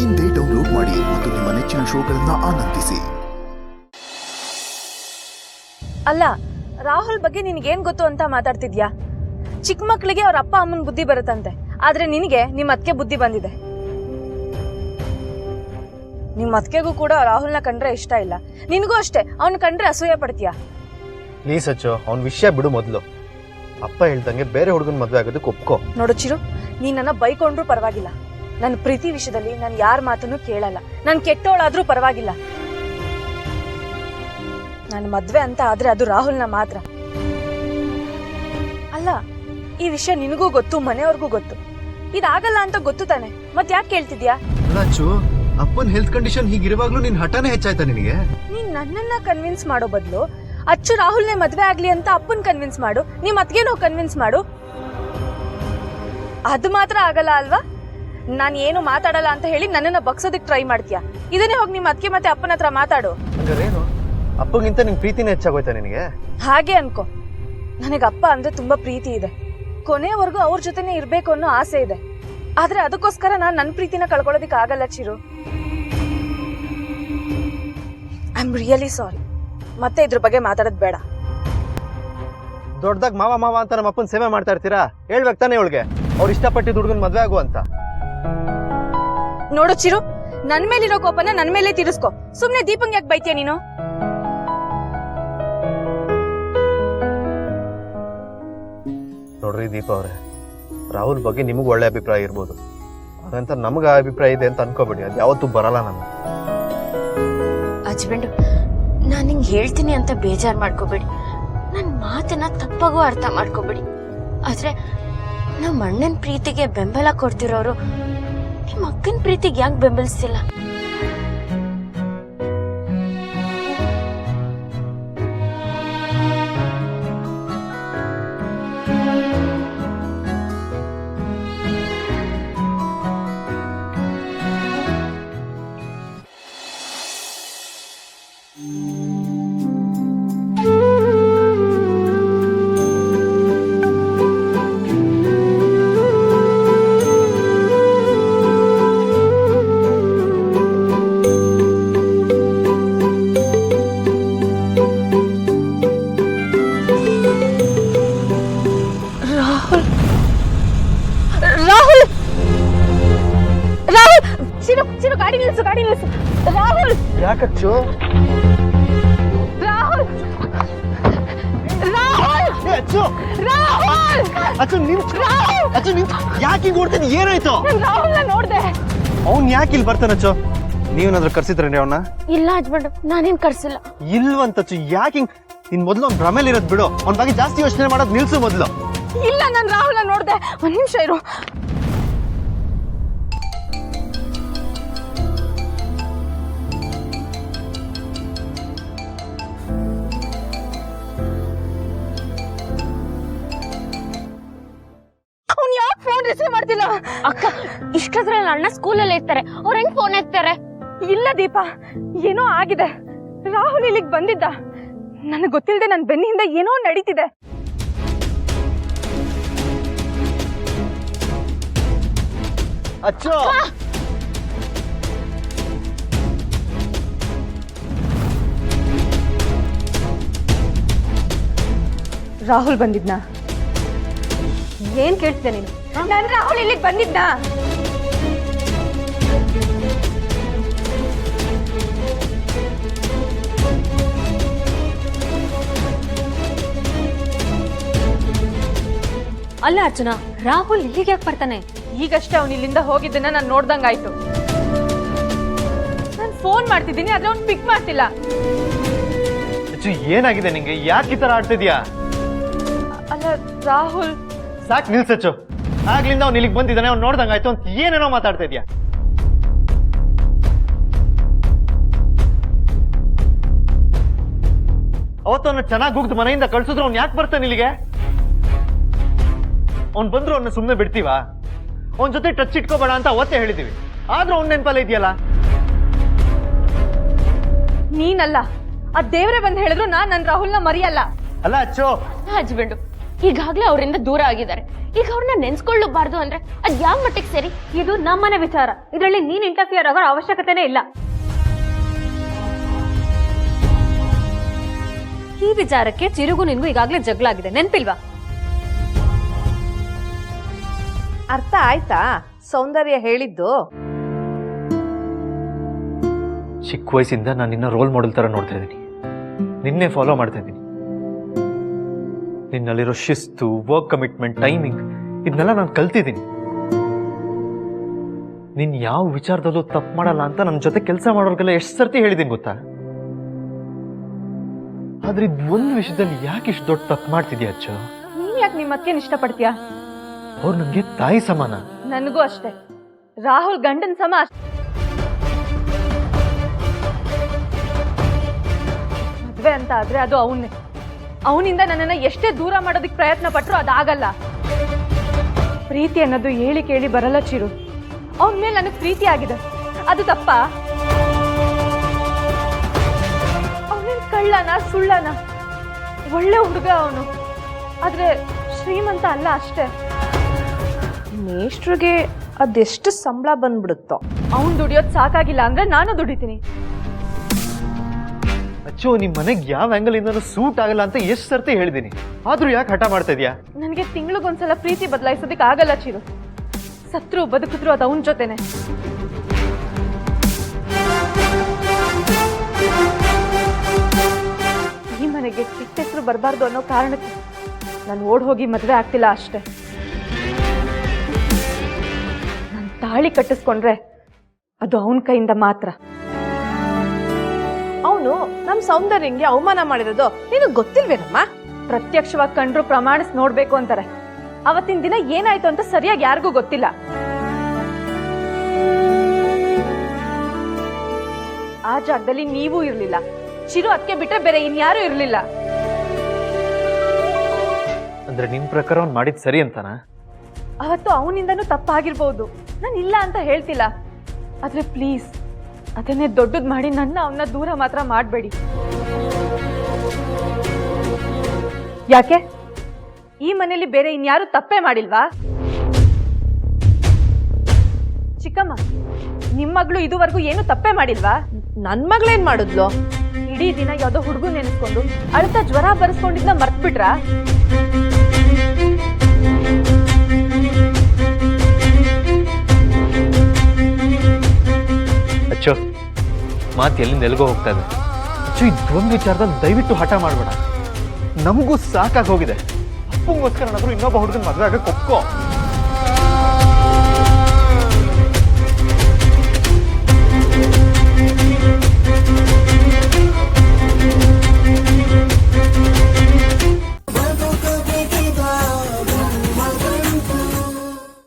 ಇಂದೇ ಡೌನ್ಲೋಡ್ ಮಾಡಿ ಮತ್ತು ನಿಮ್ಮ ನೆಚ್ಚಿನ ಶೋಗಳನ್ನ ಆನಂದಿಸಿ. ಅಲ್ಲ, ರಾಹುಲ್ ಬಗ್ಗೆ ನಿನಗೇನ್ ಗೊತ್ತು ಅಂತ ಮಾತಾಡ್ತಿದ್ಯಾ? ಚಿಕ್ಕ ಮಕ್ಕಳಿಗೆ ಅವ್ರ ಅಪ್ಪ ಅಮ್ಮನ ಬುದ್ಧಿ ಬರುತ್ತಂತೆ, ಆದ್ರೆ ನಿನಗೆ ನಿಮ್ಮ ಅತ್ತಿಗೆ ಬುದ್ಧಿ ಬಂದಿದೆ. ನಿಮ್ಮ ಅತ್ತಿಗೆಗೂ ಕೂಡ ರಾಹುಲ್ನ ಕಂಡ್ರೆ ಇಷ್ಟ ಇಲ್ಲ, ನಿನಗೂ ಅಷ್ಟೇ. ಅವನ್ ಕಂಡ್ರೆ ಅಸೂಯೆ ಪಡ್ತೀಯಾ? ಪ್ಲೀಸ್ ಅಚ್ಚು, ಅವ್ನ ವಿಷಯ ಬಿಡು. ಮೊದಲು ಅಪ್ಪ ಹೇಳ್ದಂಗೆ ಬೇರೆ ಹುಡುಗನ ಮದುವೆ ಆಗೋದಕ್ಕೆ ಒಪ್ಕೋ. ನೋಡು ಚಿರು, ನೀನ್ ನನ್ನ ಬೈಕೊಂಡ್ರು ಪರವಾಗಿಲ್ಲ, ನನ್ನ ಪ್ರೀತಿ ವಿಷಯದಲ್ಲಿ ನಾನು ಯಾರ ಮಾತನ್ನು ಕೇಳಲ್ಲ. ನಾನು ಕೆಟ್ಟವಳಾದ್ರೂ ಪರವಾಗಿಲ್ಲ. ನನ್ನ ಮದ್ವೆ ಅಂತ ಆದ್ರೆ ಅದು ರಾಹುಲ್ನ ಮಾತ್ರ. ಅಲ್ಲ, ಈ ವಿಷಯ ನಿನಗೂ ಗೊತ್ತು, ಮನೆಯವ್ರಿಗೂ ಗೊತ್ತು. ಇದಾಗಲ್ಲ ಅಂತ ಗೊತ್ತು ತಾನೆ, ಮತ್ ಯಾಕೆ ಕೇಳ್ತಿದ್ಯಾ? ಅಚ್ಚು, ಅಪ್ಪನ ಹೆಲ್ತ್ ಕಂಡೀಷನ್ ಹೀಗಿರುವಾಗ್ಲೂ ನಿನ್ ಹಠನೇ ಹೆಚ್ಚಾಯ್ತಾ ನಿನಗೆ? ನೀನ್ ನನ್ನನ್ನ ಕನ್ವಿನ್ಸ್ ಮಾಡೋ ಬದಲು ಅಚ್ಚು ರಾಹುಲ್ನೇ ಮದ್ವೆ ಆಗ್ಲಿ ಅಂತ ಅಪ್ಪನ್ ಕನ್ವಿನ್ಸ್ ಮಾಡು, ನಿಮ್ ಅತ್ಗೆನೋ ಕನ್ವಿನ್ಸ್ ಮಾಡು. ಅದು ಮಾತ್ರ ಆಗಲ್ಲ ಅಲ್ವಾ? ನಾನು ಏನು ಮಾತಾಡಲ್ಲ ಅಂತ ಹೇಳಿ ನನ್ನನ್ನ ಬಗ್ಸೋದಕ್ಕೆ ಟ್ರೈ ಮಾಡ್ತೀಯಾ? ಇದನ್ನೇ ಹೋಗಿ ನಿಮ್ಮ ಅತ್ತಿಗೆ ಮತ್ತೆ ಅಪ್ಪನ ಹತ್ರ ಮಾತಾಡು. ಏನು ಅಪ್ಪಗಿಂತ ನಿನ್ ಪ್ರೀತಿನೇ ಹೆಚ್ಚಾಗೋಯ್ತಾ ನಿನಗೆ? ಹಾಗೆ ಅನ್ಕೋ. ನನಗೆ ಅಪ್ಪ ಅಂದ್ರೆ ತುಂಬಾ ಪ್ರೀತಿ ಇದೆ, ಕೊನೆಯವರೆಗೂ ಅವ್ರ ಜೊತೆನೆ ಇರ್ಬೇಕು ಅನ್ನೋ ಆಸೆ ಇದೆ. ಆದ್ರೆ ಅದಕ್ಕೋಸ್ಕರ ನಾನು ನನ್ನ ಪ್ರೀತಿನ ಕಳ್ಕೊಳ್ಳೋದಿಕ್ ಆಗಲ್ಲ Chiru. I am really sorry. ಮತ್ತೆ ಇದ್ರ ಬಗ್ಗೆ ಮಾತಾಡೋದ್ ಬೇಡ. ದೊಡ್ಡದಾಗ ಮಾವ ಮಾವ ಅಂತ ನಮ್ಮ ಅಪ್ಪನ ಸೇವೆ ಮಾಡ್ತಾ ಇರ್ತೀರಾ? ಹೇಳ್ಬೇಕು ತಾನೆ ಅವಳಿಗೆ, ಅವ್ರು ಇಷ್ಟಪಟ್ಟಿದ್ದು ಹುಡುಗನ್ ಮದ್ವೆ ಆಗು ಅಂತ. ನೋಡು ಚಿರು, ನನ್ ಮೇಲಿರೋ ಕೋಪನ ನನ್ ಮೇಲೆ ತೀರಿಸ್ಕೊ. ಸುಮ್ನೆ ದೀಪಂಗ್ ಯಾಕೆ ಬೈತೀಯ ನೀನು? ನೋಡ್ರಿ ದೀಪ ಅವ್ರೆ, ರಾಹುಲ್ ಬಗ್ಗೆ ನಿಮಗ್ ಒಳ್ಳೆ ಅಭಿಪ್ರಾಯ ಇರ್ಬೋದು, ಹಾಗಂತ ನಮಗ ಅಭಿಪ್ರಾಯ ಇದೆ ಅಂತ ಅನ್ಕೋಬೇಡಿ. ಅದು ಯಾವತ್ತೂ ಬರಲ್ಲ. ನಾನು ಹಸ್ಬೆಂಡ್, ನಾನು ಹಿಂಗೆ ಹೇಳ್ತೀನಿ ಅಂತ ಬೇಜಾರು ಮಾಡ್ಕೋಬೇಡಿ. ನನ್ನ ಮಾತನ್ನ ತಪ್ಪಾಗೂ ಅರ್ಥ ಮಾಡ್ಕೋಬೇಡಿ. ಆದ್ರೆ ನಮ್ಮ ಅಣ್ಣನ ಪ್ರೀತಿಗೆ ಬೆಂಬಲ ಕೊಡ್ತಿರೋರು ನಿಮ್ಮ ಅಕ್ಕನ ಪ್ರೀತಿಗೆ ಯಾಕೆ ಬೆಂಬಲಿಸ್ತಿಲ್ಲ? ರಾಹುಲ್, ರಾಹುಲ್, ಚಿರು ಚಿರು, ಗಾಡಿ ನಿಲ್ಲಿಸು, ಗಾಡಿ ನಿಲ್ಲಿಸು. ರಾಹುಲ್, ಯಾಕಚ್ಚು? ರಾಹುಲ್, ರಾಹುಲ್, ಅಚ್ಚು, ರಾಹುಲ್, ಅಚ್ಚು ನಿಂತು, ಅಚ್ಚು ನಿಂತು. ಯಾಕೆ ಹಿಂಗ್ ಓಡ್ತೀನಿ? ಏನಾಯ್ತು? ರಾಹುಲ್ನ ನೋಡ್ದೆ. ಅವ್ನ್ ಯಾಕೆ ಇಲ್ಲಿ ಬರ್ತಾನಚ್ಚು? ನೀವೇನಾದ್ರೂ ಕರ್ಸಿದ್ರೇನೆ ಅವನ್ನ? ಇಲ್ಲ ಹಸ್ಬೆಂಡ್, ನಾನೇನ್ ಕರ್ಸಿಲ್ಲ. ಇಲ್ವಂತಚ್ಚು, ಯಾಕೆ ಹಿಂಗ್? ನಿನ್ ಮೊದ್ಲು ಅವ್ನ ಭ್ರಮೇಲಿ ಇರೋದ್ ಬಿಡು, ಅವ್ನ ಬಗ್ಗೆ ಜಾಸ್ತಿ ಯೋಚನೆ ಮಾಡೋದ್ ನಿಲ್ಸು ಮೊದ್ಲು. ಇಲ್ಲ, ನಾನು ರಾಹುಲ್ನ ನೋಡ್ದೆ. ಒಂದ್ ನಿಮಿಷ ಇರು. ಅವ್ನು ಯಾಕೆ ಫೋನ್ ರಿಸೀವ್ ಮಾಡ್ತಿಲ್ಲ? ಅಕ್ಕ, ಇಷ್ಟದ್ರಲ್ಲಿ ಅಣ್ಣ ಸ್ಕೂಲಲ್ಲಿ ಇರ್ತಾರೆ, ಅವ್ರ ಹೆಂಗ್ ಫೋನ್ ಎತ್ತಾರೆ? ಇಲ್ಲ ದೀಪ, ಏನೋ ಆಗಿದೆ. ರಾಹುಲ್ ಇಲ್ಲಿಗೆ ಬಂದಿದ್ದ, ನನಗೆ ಗೊತ್ತಿಲ್ಲದೆ ನನ್ನ ಬೆನ್ನಿಂದ ಏನೋ ನಡೀತಿದೆ. ಅಚ್ಚು, ರಾಹುಲ್ ಬಂದಿದ್ನಾ? ಏನ್ ಕೇಳ್ತಿದ್ದೆ ನೀನು? ನಾನು ರಾಹುಲ್ ಇಲ್ಲಿಗೆ ಬಂದಿದ್ನಾ? ಅಲ್ಲ ಅರ್ಚನಾ, ರಾಹುಲ್ ಇಲ್ಲಿಗೆ ಯಾಕೆ ಬರ್ತಾನೆ? ಈಗಷ್ಟೇ ಅವ್ನು ಇಲ್ಲಿಂದ ಹೋಗಿದ್ದನ್ನ ನಾನು ನೋಡ್ದಂಗಾಯ್ತು. ನಾನು ಫೋನ್ ಮಾಡ್ತಿದ್ದೀನಿ, ಆದ್ರೆ ಅವ್ನು ಪಿಕ್ ಮಾಡ್ತಿಲ್ಲ. ಅಚ್ಚು, ಏನಾಗಿದೆ ನಿಂಗೆ? ಯಾಕೆ ಈ ತರ ಆಡ್ತಿದ್ಯಾ? ಅಲ್ಲ ರಾಹುಲ್, ಸಾಕ್ ನಿಲ್ಸಚ್ಚು. ಆಗ್ಲಿಂದ ಅವ್ನು ಇಲ್ಲಿಗೆ ಬಂದಿದ್ದಾನೆ, ಅವ್ನು ನೋಡ್ದಂಗಾಯ್ತು ಅಂತ ಏನೇನೋ ಮಾತಾಡ್ತಾ ಇದ್ಯಾ. ಅವತ್ತು ಅವ್ನ ಚೆನ್ನಾಗಿ ಹೋಗ್ದು ಮನೆಯಿಂದ ಕಳ್ಸಿದ್ರು ಅವ್ನು ಯಾಕೆ ಬರ್ತಾನೆ ಇಲ್ಲಿಗೆ? ಅವ್ನು ಬಂದ್ರು ಅವ್ನ ಸುಮ್ಮನೆ ಬಿಡ್ತೀವಾ? ಅವನ ಜೊತೆ ಟಚ್ ಇಟ್ಕೋಬೇಡ ಅಂತ ಅವತ್ತೇ ಹೇಳಿದೀವಿ, ಆದ್ರೂ ಅವ್ನ ನೆನಪಲ್ಲ ಇದೆಯಲ್ಲ. ನೀನಲ್ಲ, ಆ ದೇವರೇ ಬಂದು ಹೇಳಿದ್ರು ನನ್ನ ರಾಹುಲ್ನ ಮರಿಯಲ್ಲ. ಅಲ್ಲ ಅಚ್ಚು, ಹಸ್ಬೆಂಡ್, ಈಗಾಗ್ಲೇ ಅವರಿಂದ ದೂರ ಆಗಿದ್ದಾರೆ. ಈಗ ಅವ್ರನ್ನ ನೆನ್ಸ್ಕೊಳ್ಳಬಾರ್ದು ಅಂದ್ರೆ ಅದ್ ಯಾವ ಮಟ್ಟಿಗೆ ಸರಿ? ಇದು ನಮ್ಮನೆ ವಿಚಾರ, ಇದರಲ್ಲಿ ನೀನ್ ಇಂಟರ್ಫಿಯರ್ ಆಗೋ ಅವಶ್ಯಕತೆನೇ ಇಲ್ಲ. ಈ ವಿಚಾರಕ್ಕೆ ಚಿರುಗೂ ನಿನ್ಗೂ ಈಗಾಗ್ಲೇ ಜಗಳ ಆಗಿದೆ, ನೆನ್ಪಿಲ್ವಾ? ಅರ್ಥ ಆಯ್ತಾ ಸೌಂದರ್ಯ ಹೇಳಿದ್ದು? ಚಿಕ್ಕ ವಯಸ್ಸಿಂದ ನಾನು ನಿನ್ನ ರೋಲ್ ಮಾಡೆಲ್ ಥರ ನೋಡ್ತಾ ಇದ್ದೀನಿ, ನಿನ್ನೆ ಫಾಲೋ ಮಾಡ್ತಾ ಇದ್ದೀನಿ. ನಿನ್ನಲ್ಲಿರೋ ಶಿಸ್ತು, ವರ್ಕ್ ಕಮಿಟ್ಮೆಂಟ್, ಟೈಮಿಂಗ್ ಇದನ್ನೆಲ್ಲ ನಾನು ಕಲ್ತಿದ್ದೀನಿ. ನೀನು ಯಾವ ವಿಚಾರದಲ್ಲೂ ತಪ್ಪು ಮಾಡಲ್ಲ ಅಂತ ನನ್ನ ಜೊತೆ ಕೆಲಸ ಮಾಡೋರ್ಗೆಲ್ಲ ಎಷ್ಟು ಸರ್ತಿ ಹೇಳಿದ್ದೀನಿ ಗೊತ್ತಾ? ಆದ್ರೆ ಇದು ಒಂದು ವಿಷಯದಲ್ಲಿ ಯಾಕೆ ಇಷ್ಟು ದೊಡ್ಡ ತಪ್ಪು ಮಾಡ್ತಿದ್ಯಾ ಅಚ್ಚು? ನೀನ್ ಯಾಕೆ ನಿಮ್ಮ ಅಕ್ಕೇನ್ ಇಷ್ಟಪಡ್ತೀಯಾ? ಅವ್ರು ನನಗೆ ತಾಯಿ ಸಮಾನ. ನನಗೂ ಅಷ್ಟೇ. ರಾಹುಲ್ ಗಂಡನ್ ಸಮ ಮದ್ವೆ ಅಂತ ಆದ್ರೆ ಅದು ಅವನ್ನೇ. ಅವನಿಂದ ನನ್ನನ್ನ ಎಷ್ಟೇ ದೂರ ಮಾಡೋದಕ್ಕೆ ಪ್ರಯತ್ನ ಪಟ್ರು ಅದಾಗಲ್ಲ. ಪ್ರೀತಿ ಅನ್ನೋದು ಹೇಳಿ ಕೇಳಿ ಬರಲ್ಲ ಚಿರು. ಅವನ ಮೇಲೆ ನನಗೆ ಪ್ರೀತಿ ಆಗಿದೆ, ಅದು ತಪ್ಪಾ? ಅವನೇನ್ ಕಳ್ಳನ ಸುಳ್ಳನ? ಒಳ್ಳೆ ಹುಡುಗ ಅವನು, ಆದ್ರೆ ಶ್ರೀಮಂತ ಅಲ್ಲ ಅಷ್ಟೇ. ಮೇಷ್ಟ್ರಿಗೆ ಅದೆಷ್ಟು ಸಂಬಳ ಬಂದ್ಬಿಡುತ್ತೋ. ಅವನ್ ದುಡಿಯೋದ್ ಸಾಕಾಗಿಲ್ಲ ಅಂದ್ರೆ ನಾನು ದುಡಿತೀನಿ. ಅಚ್ಚು, ನಿಮ್ ಮನೆಗೆ ಯಾವ ಆಂಗಲ್ ಇಂದನೂ ಸೂಟ್ ಆಗಲ್ಲ ಅಂತ ಎಷ್ಟು ಸರ್ತಿ ಹೇಳಿದ್ದೀನಿ, ಆದ್ರೂ ಯಾಕೆ ಹಠ ಮಾಡ್ತಾ ಇದೀಯಾ? ನನಗೆ ತಿಂಗಳಿಗೊಂದ್ಸಲ ಪ್ರೀತಿ ಬದಲಾಯಿಸೋದಕ್ಕೆ ಆಗಲ್ಲ ಚಿರು. ಸತ್ರು ಬದುಕಿದ್ರು ಅದು ಅವನ ಜೊತೆನೆ. ಈ ಮನೆಗೆ ಕೆಟ್ಟ ಹೆಸರು ಬರಬಾರ್ದು ಅನ್ನೋ ಕಾರಣಕ್ಕೆ ನಾನು ಓಡ್ ಹೋಗಿ ಮದುವೆ ಆಗ್ತಿಲ್ಲ ಅಷ್ಟೇ. ನಾನು ತಾಳಿ ಕಟ್ಟಿಸ್ಕೊಂಡ್ರೆ ಅದು ಅವನ ಕೈಯಿಂದ ಮಾತ್ರ. ಅವನು ನಮ್ ಸೌಂದರ್ಯಂಗೆ ಅವಮಾನ ಮಾಡಿರೋದು ನಿನಗ್ ಗೊತ್ತಿಲ್ವೇನಮ್ಮ? ಪ್ರತ್ಯಕ್ಷವಾಗಿ ಕಂಡ್ರು ಪ್ರಮಾಣಿಸ್ ನೋಡ್ಬೇಕು ಅಂತಾರೆ. ಅವತ್ತಿನ ದಿನ ಏನಾಯ್ತು ಅಂತ ಸರಿಯಾಗಿ ಯಾರಿಗೂ ಗೊತ್ತಿಲ್ಲ. ಆ ಜಾಗದಲ್ಲಿ ನೀವೂ ಇರ್ಲಿಲ್ಲ, ಚಿರು ಅದಕ್ಕೆ ಬಿಟ್ರೆ ಬೇರೆ ಇನ್ಯಾರೂ ಇರ್ಲಿಲ್ಲ. ಅಂದ್ರೆ ನಿನ್ ಪ್ರಕಾರ ಅವ್ನು ಮಾಡಿದ್ ಸರಿ ಅಂತಾನ? ಅವತ್ತು ಅವನಿಂದನೂ ತಪ್ಪಾಗಿರ್ಬೋದು, ನಾನು ಇಲ್ಲ ಅಂತ ಹೇಳ್ತಿಲ್ಲ. ಆದ್ರೆ ಪ್ಲೀಸ್ ಅದನ್ನೇ ದೊಡ್ಡದ್ ಮಾಡಿ ನನ್ನ ಅವನ್ನ ದೂರ ಮಾತ್ರ ಮಾಡಬೇಡಿ. ಯಾಕೆ ಈ ಮನೇಲಿ ಬೇರೆ ಇನ್ಯಾರು ತಪ್ಪೇ ಮಾಡಿಲ್ವಾ? ಚಿಕ್ಕಮ್ಮ, ನಿಮ್ಮ ಮಗಳು ಇದುವರೆಗೂ ಏನು ತಪ್ಪೇ ಮಾಡಿಲ್ವಾ? ನನ್ ಮಗಳೇನ್ ಮಾಡಿದ್ಲು? ಇಡೀ ದಿನ ಯಾವ್ದೋ ಹುಡುಗ ನೆನೆಸ್ಕೊಂಡು ಅಳ್ತಾ ಜ್ವರ ಬರೆಸ್ಕೊಂಡಿದ್ನ ಮರ್ತ್ಬಿಟ್ರಾ? ಅಚ್ಚು, ಮಾತು ಎಲ್ಲಿಂದ ಎಲ್ಗೋ ಹೋಗ್ತಾ ಇದೆ. ಅಚ್ಚು, ಇದೊಂದು ವಿಚಾರದಲ್ಲಿ ದಯವಿಟ್ಟು ಹಠ ಮಾಡಬೇಡ. ನಮಗೂ ಸಾಕಾಗಿ ಹೋಗಿದೆ. ಅಪ್ಪಂಗೋಸ್ಕರ ಇನ್ನೊಬ್ಬ ಹುಡುಗನ ಮದುವೆ ಆಗಕ್ಕೆ ಒಪ್ಕೋ.